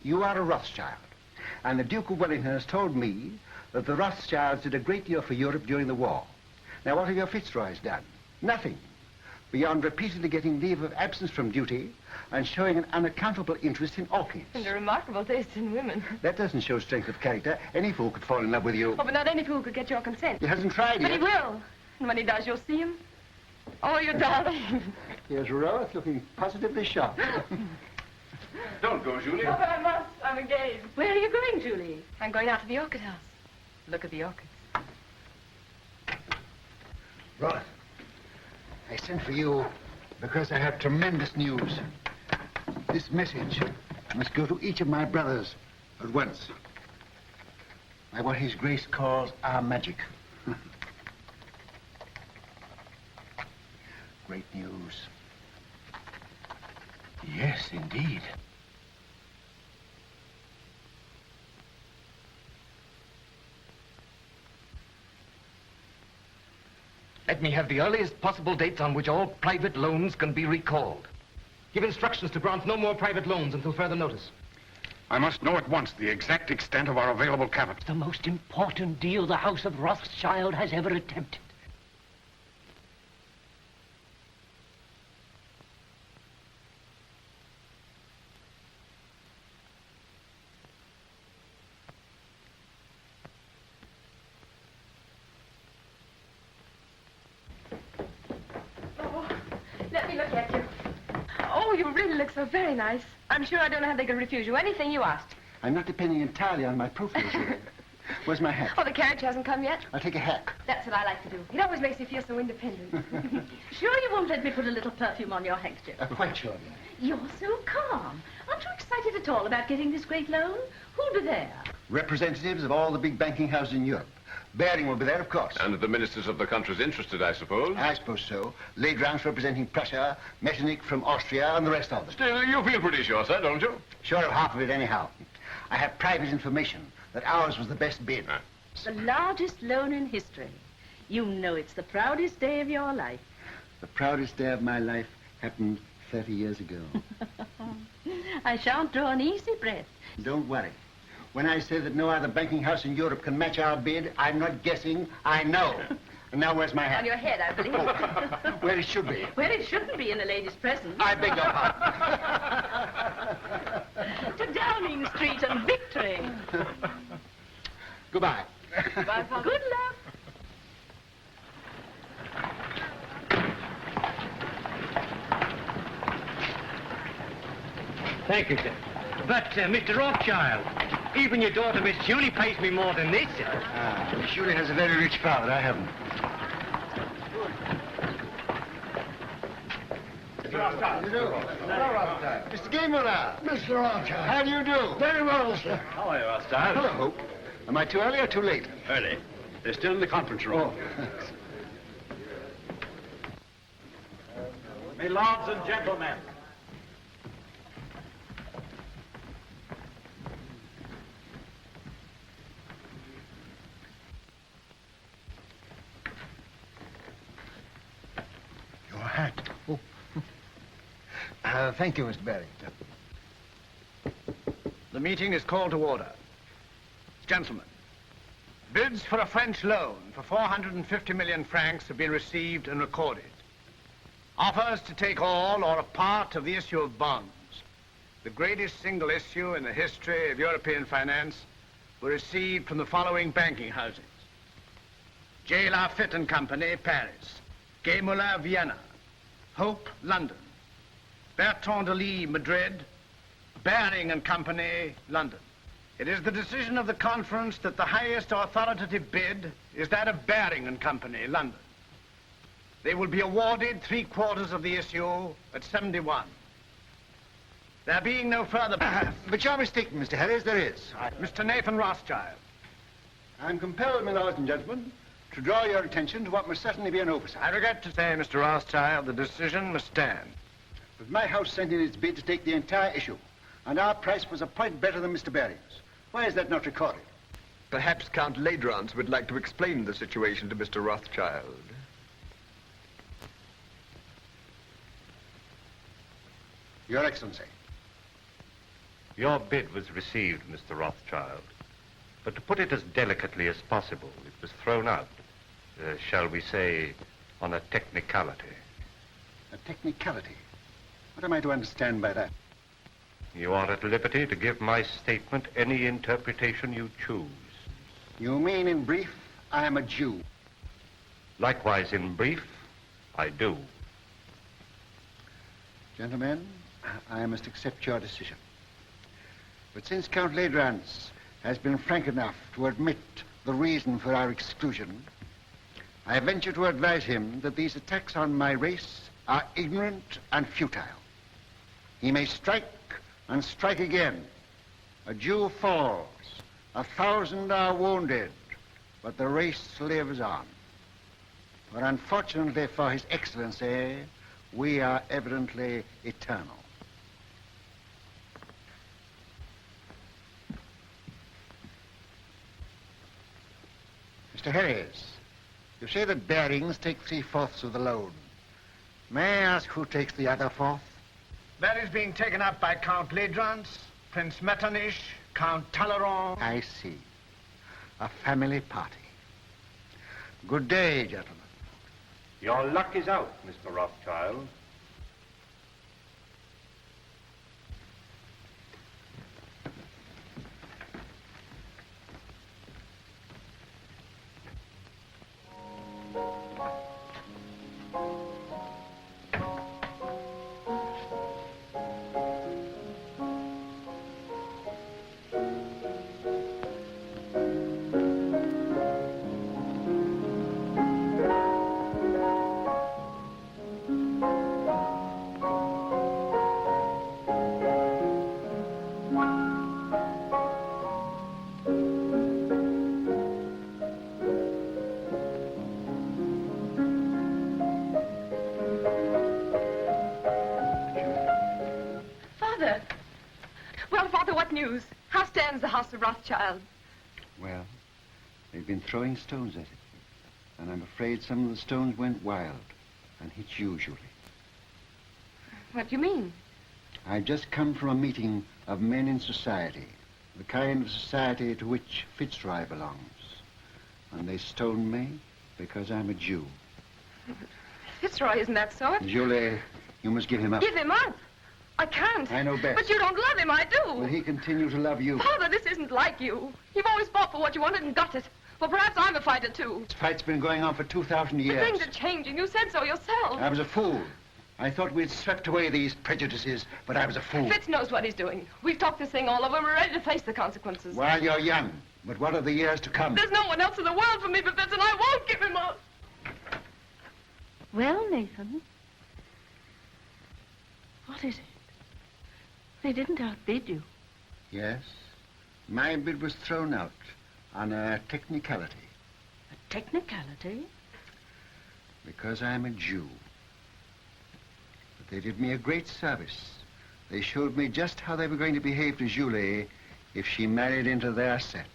You are a Rothschild, and the Duke of Wellington has told me that the Rothschilds did a great deal for Europe during the war. Now, what have your Fitzroys done? Nothing, beyond repeatedly getting leave of absence from duty and showing an unaccountable interest in orchids. And a remarkable taste in women. That doesn't show strength of character. Any fool could fall in love with you. Oh, but not any fool could get your consent. He hasn't tried But yet. he will. And when he does, you'll see him. Oh, you darling. Here's Rose looking positively shocked. Don't go, Julie. Oh, but I must. I'm engaged. Where are you going, Julie? I'm going out to the orchid house. Look at the orchids. Rose, I sent for you because I have tremendous news. This message must go to each of my brothers at once. By what His Grace calls our magic. Great news. Yes, indeed. Let me have the earliest possible dates on which all private loans can be recalled. Give instructions to grant no more private loans until further notice. I must know at once the exact extent of our available capital. The most important deal the House of Rothschild has ever attempted. Let me look at you. Oh, you really look so very nice. I'm sure I don't know how they could refuse you anything you asked. I'm not depending entirely on my profile. Where's my hat? Oh, the carriage hasn't come yet? I'll take a hack. That's what I like to do. It always makes me feel so independent. Sure you won't let me put a little perfume on your handkerchief? Quite sure. You're so calm. Aren't you excited at all about getting this great loan? Who'll be there? Representatives of all the big banking houses in Europe. Baring will be there, of course. And the ministers of the countries interested, I suppose? I suppose so. Legrand representing Prussia, Metternich from Austria, and the rest of them. Still, you feel pretty sure, sir, don't you? Sure of half of it, anyhow. I have private information that ours was the best bid. The largest loan in history. You know it's the proudest day of your life. The proudest day of my life happened 30 years ago. I shan't draw an easy breath. Don't worry. When I say that no other banking house in Europe can match our bid, I'm not guessing, I know. And now where's my hat? On your head, I believe. Where it should be. Where it shouldn't be in a lady's presence. I beg your pardon. To Downing Street and victory. Goodbye. Bye, Father. Good luck. Thank you, sir. But, Mr. Rothschild, even your daughter, Miss Julie, pays me more than this, sir. Miss Julie has a very rich father. I haven't. Mr. Gameler. Mr. Rothschild. How do you do? Very well, sir. How are you, Rothschild? Hello. Am I too early or too late? Early. They're still in the conference room. thanks. My lords and gentlemen. Your hat. Oh. Thank you, Mr. Baring. The meeting is called to order. Gentlemen, bids for a French loan for 450 million francs have been received and recorded. Offers to take all or a part of the issue of bonds, the greatest single issue in the history of European finance, were received from the following banking houses. J. Lafitte and Company, Paris. Gay Moulin, Vienna. Hope, London. Bertrand de Lis, Madrid. Baring and Company, London. It is the decision of the conference that the highest authoritative bid is that of Baring and Company, London. They will be awarded 3/4 of the issue at 71. There being no further... But you're mistaken, Mr. Harris, there is. Mr. Nathan Rothschild. I'm compelled, my lords and gentlemen, to draw your attention to what must certainly be an oversight. I regret to say, Mr. Rothschild, the decision must stand. But my house sent in its bid to take the entire issue, and our price was a point better than Mr. Baring's. Why is that not recorded? Perhaps Count Ledrance would like to explain the situation to Mr. Rothschild. Your Excellency, Your bid was received, Mr. Rothschild. But to put it as delicately as possible, it was thrown out, shall we say, on a technicality. A technicality? What am I to understand by that? You are at liberty to give my statement any interpretation you choose. You mean, in brief, I am a Jew? Likewise, in brief, I do. Gentlemen, I must accept your decision. But since Count Ladrans has been frank enough to admit the reason for our exclusion, I venture to advise him that these attacks on my race are ignorant and futile. He may strike and strike again. A Jew falls, 1,000 are wounded, but the race lives on. But unfortunately for His Excellency, we are evidently eternal. Mr. Harris, you say that Bearings take 3/4 of the loan. May I ask who takes the other 1/4? That is being taken up by Count Ladrans, Prince Metternich, Count Talleyrand. I see. A family party. Good day, gentlemen. Your luck is out, Mr. Rothschild. news? How stands the house of Rothschild? Well, they've been throwing stones at it. And I'm afraid some of the stones went wild and hit you, Julie. What do you mean? I've just come from a meeting of men in society, the kind of society to which Fitzroy belongs. And they stoned me because I'm a Jew. Fitzroy isn't that sort. Julie, you must give him up. Give him up? I can't. I know best. But you don't love him, I do. Will he continue to love you? Father, this isn't like you. You've always fought for what you wanted and got it. Well, perhaps I'm a fighter, too. This fight's been going on for 2,000 years. But things are changing. You said so yourself. I was a fool. I thought we'd swept away these prejudices, but I was a fool. Fitz knows what he's doing. We've talked this thing all over, and we're ready to face the consequences. Well, you're young, but what are the years to come? There's no one else in the world for me but Fitz, and I won't give him up. Well, Nathan, what is it? They didn't outbid you. Yes. My bid was thrown out on a technicality. A technicality? Because I'm a Jew. But they did me a great service. They showed me just how they were going to behave to Julie if she married into their set.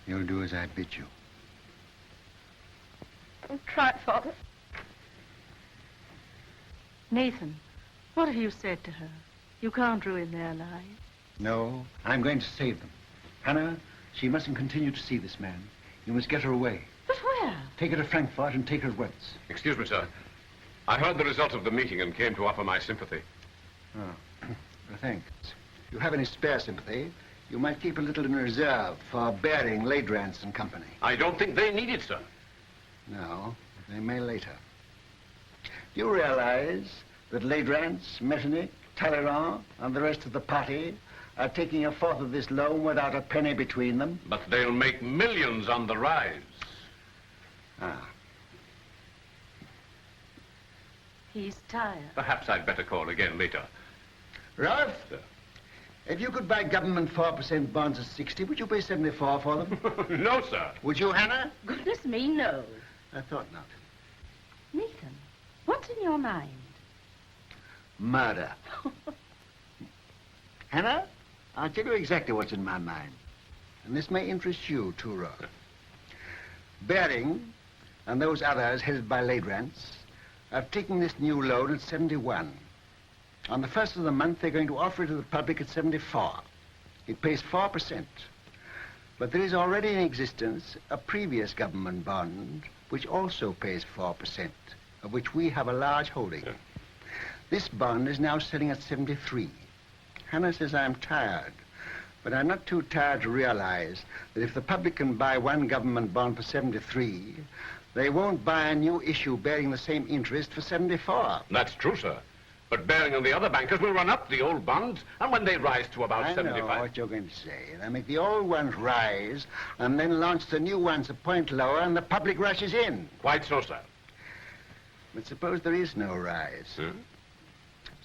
You'll do as I bid you. I'll try, Father. Nathan, what have you said to her? You can't ruin their lives. No, I'm going to save them. Hannah, she mustn't continue to see this man. You must get her away. But where? Take her to Frankfurt and take her at once. Excuse me, sir. I heard the result of the meeting and came to offer my sympathy. Oh, well, thanks. If you have any spare sympathy, you might keep a little in reserve for Baring, Ladrans and Company. I don't think they need it, sir. No, they may later. Do you realize that Ladrans, Metternich, Talleyrand, and the rest of the party are taking a fourth of this loan without a penny between them? But they'll make millions on the rise. Ah. He's tired. Perhaps I'd better call again later. Ralph, Sir. if you could buy government 4% bonds at 60, would you pay 74 for them? No, sir. Would you, Hannah? Goodness me, no. I thought not. Nathan, what's in your mind? Murder. Hannah, I'll tell you exactly what's in my mind. And this may interest you, too, Roth. Baring and those others headed by Ladrans have taken this new loan at 71. On the 1st of the month, they're going to offer it to the public at 74. It pays 4%. But there is already in existence a previous government bond which also pays 4%, of which we have a large holding. Yeah. This bond is now selling at 73. Hannah says I'm tired, but I'm not too tired to realize that if the public can buy one government bond for 73, they won't buy a new issue bearing the same interest for 74. That's true, sir. But bearing on the other bankers will run up the old bonds, and when they rise to about I 75... know what you're going to say. They make the old ones rise, and then launch the new ones a point lower, and the public rushes in. Quite so, sir. But suppose there is no rise. Hmm?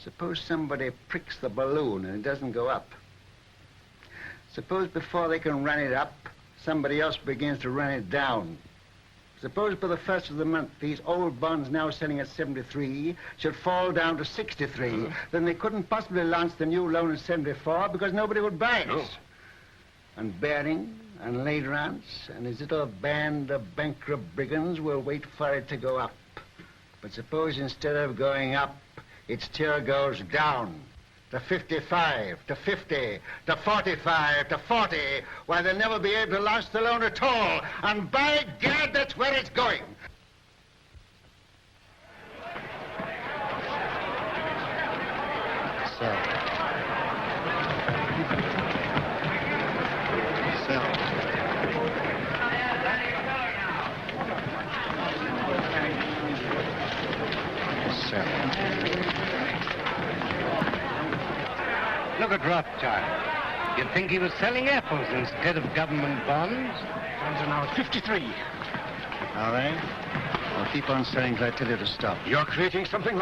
Suppose somebody pricks the balloon and it doesn't go up. Suppose before they can run it up, somebody else begins to run it down. Suppose by the 1st of the month, these old bonds now selling at 73 should fall down to 63. Then they couldn't possibly launch the new loan at 74 because nobody would buy it. No. And Baring and Ladrans and his little band of bankrupt brigands will wait for it to go up. But suppose instead of going up, its tier goes down to 55, to 50, to 45, to 40, why they'll never be able to launch the loan at all. And by gad, that's where it's going. Sell. Look at Rothschild. You'd think he was selling apples instead of government bonds. Bonds are now at 53. All right. I'll keep on selling till I tell you to stop. You're creating something like